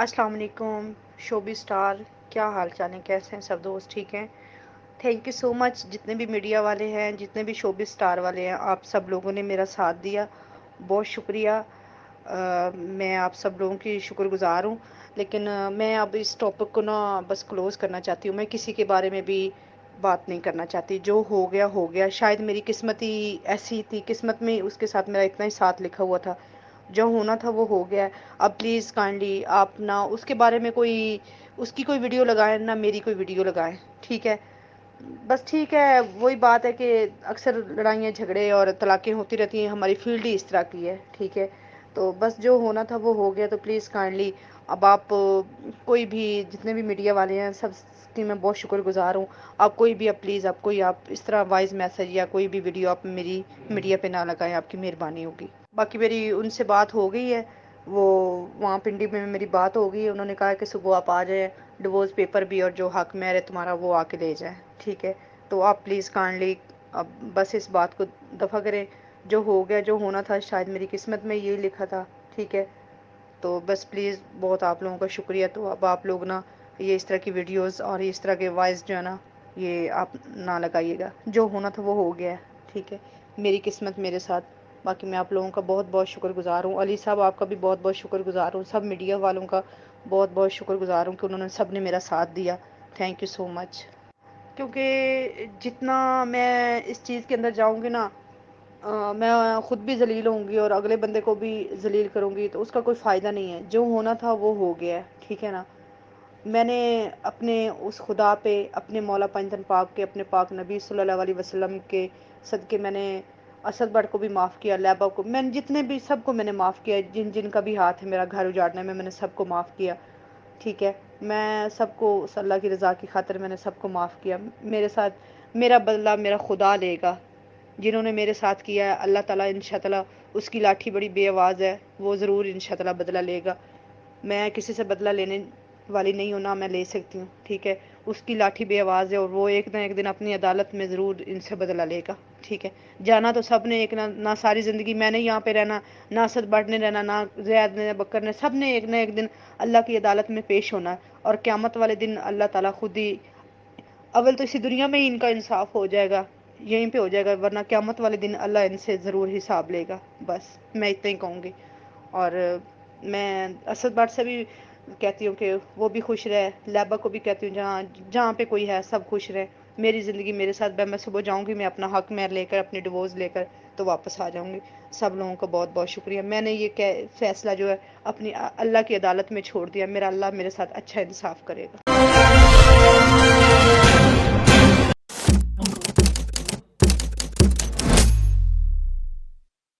السلام علیکم شوبی سٹار، کیا حال چال ہیں؟ کیسے ہیں سب دوست؟ ٹھیک ہیں؟ تھینک یو سو مچ جتنے بھی میڈیا والے ہیں، جتنے بھی شوبی سٹار والے ہیں، آپ سب لوگوں نے میرا ساتھ دیا، بہت شکریہ۔ میں آپ سب لوگوں کی شکر گزار ہوں، لیکن میں اب اس ٹاپک کو نا بس کلوز کرنا چاہتی ہوں۔ میں کسی کے بارے میں بھی بات نہیں کرنا چاہتی، جو ہو گیا ہو گیا۔ شاید میری قسمت ہی ایسی تھی، قسمت میں اس کے ساتھ میرا اتنا ہی ساتھ لکھا ہوا تھا، جو ہونا تھا وہ ہو گیا ہے۔ اب پلیز کائنڈلی آپ نہ اس کے بارے میں کوئی اس کی کوئی ویڈیو لگائیں، نہ میری کوئی ویڈیو لگائیں، ٹھیک ہے؟ بس ٹھیک ہے، وہی بات ہے کہ اکثر لڑائیاں جھگڑے اور طلاقیں ہوتی رہتی ہیں، ہماری فیلڈ ہی اس طرح کی ہے، ٹھیک ہے؟ تو بس جو ہونا تھا وہ ہو گیا، تو پلیز کائنڈلی اب آپ کوئی بھی جتنے بھی میڈیا والے ہیں سب کی میں بہت شکر گزار ہوں۔ آپ کوئی بھی پلیز آپ کوئی آپ اس طرح وائس میسج یا کوئی بھی ویڈیو آپ میری میڈیا پہ نہ لگائیں، آپ کی مہربانی ہوگی۔ باقی میری ان سے بات ہو گئی ہے، وہ وہاں پنڈی میں میری بات ہو گئی ہے، انہوں نے کہا کہ صبح آپ آ جائیں، ڈیورس پیپر بھی اور جو حق مہر ہے تمہارا وہ آ کے لے جائیں، ٹھیک ہے؟ تو آپ پلیز کائنڈلی اب بس اس بات کو دفع کریں، جو ہو گیا جو ہونا تھا، شاید میری قسمت میں یہی لکھا تھا، ٹھیک ہے؟ تو بس پلیز بہت آپ لوگوں کا شکریہ۔ تو اب آپ لوگ نا یہ اس طرح کی ویڈیوز اور اس طرح کے وائس جو ہے نا یہ آپ نہ لگائیے گا، جو ہونا تھا وہ ہو گیا ہے، ٹھیک ہے؟ میری قسمت میرے ساتھ۔ باقی میں آپ لوگوں کا بہت بہت شکر گزار ہوں، علی صاحب آپ کا بھی بہت بہت شکر گزار ہوں، سب میڈیا والوں کا بہت بہت شکر گزار ہوں کہ انہوں نے سب نے میرا ساتھ دیا، تھینک یو سو مچ۔ کیونکہ جتنا میں اس چیز کے اندر جاؤں گی نا میں خود بھی ذلیل ہوں گی اور اگلے بندے کو بھی ذلیل کروں گی، تو اس کا کوئی فائدہ نہیں ہے۔ جو ہونا تھا وہ ہو گیا ہے، ٹھیک ہے نا؟ میں نے اپنے اس خدا پہ، اپنے مولا پنجتن پاک کے، اپنے پاک نبی صلی اللہ علیہ وسلم کے صدقے میں نے اسد بٹ کو بھی معاف کیا، لیبا کو، میں نے جتنے بھی سب کو میں نے معاف کیا، جن جن کا بھی ہاتھ ہے میرا گھر اجاڑنے میں، میں نے سب کو معاف کیا، ٹھیک ہے؟ میں سب کو اللہ کی رضا کی خاطر میں نے سب کو معاف کیا۔ میرے ساتھ میرا بدلہ میرا خدا لے گا، جنہوں نے میرے ساتھ کیا ہے اللہ تعالیٰ انشاءاللہ اس کی لاٹھی بڑی بے آواز ہے، وہ ضرور انشاءاللہ بدلہ لے گا۔ میں کسی سے بدلہ لینے والی نہیں ہوں، نہ میں لے سکتی ہوں، ٹھیک ہے؟ اس کی لاٹھی بے آواز ہے اور وہ ایک نہ ایک دن اپنی عدالت میں ضرور ان سے بدلہ لے گا، ٹھیک ہے؟ جانا تو سب نے ایک نہ ساری زندگی میں نے یہاں پہ رہنا، نہ اسد بٹ نے رہنا، نہ زید نے، بکر نے، سب نے ایک نہ ایک دن اللہ کی عدالت میں پیش ہونا ہے، اور قیامت والے دن اللہ تعالیٰ خود ہی اول تو اسی دنیا میں ہی ان کا انصاف ہو جائے گا، یہیں پہ ہو جائے گا، ورنہ قیامت والے دن اللہ ان سے ضرور حساب لے گا۔ بس میں اتنا ہی کہوں گی۔ اور میں اسد بٹ سے بھی کہتی ہوں کہ وہ بھی خوش رہے، لیبا کو بھی کہتی ہوں جہاں جہاں پہ کوئی ہے سب خوش رہے، میری زندگی میرے ساتھ، میں صبح جاؤں گی، میں اپنا حق مہر لے کر، اپنی ڈیورس لے کر تو واپس آ جاؤں گی۔ سب لوگوں کا بہت بہت شکریہ۔ میں نے یہ فیصلہ جو ہے اپنی اللہ کی عدالت میں چھوڑ دیا، میرا اللہ میرے ساتھ اچھا انصاف کرے گا۔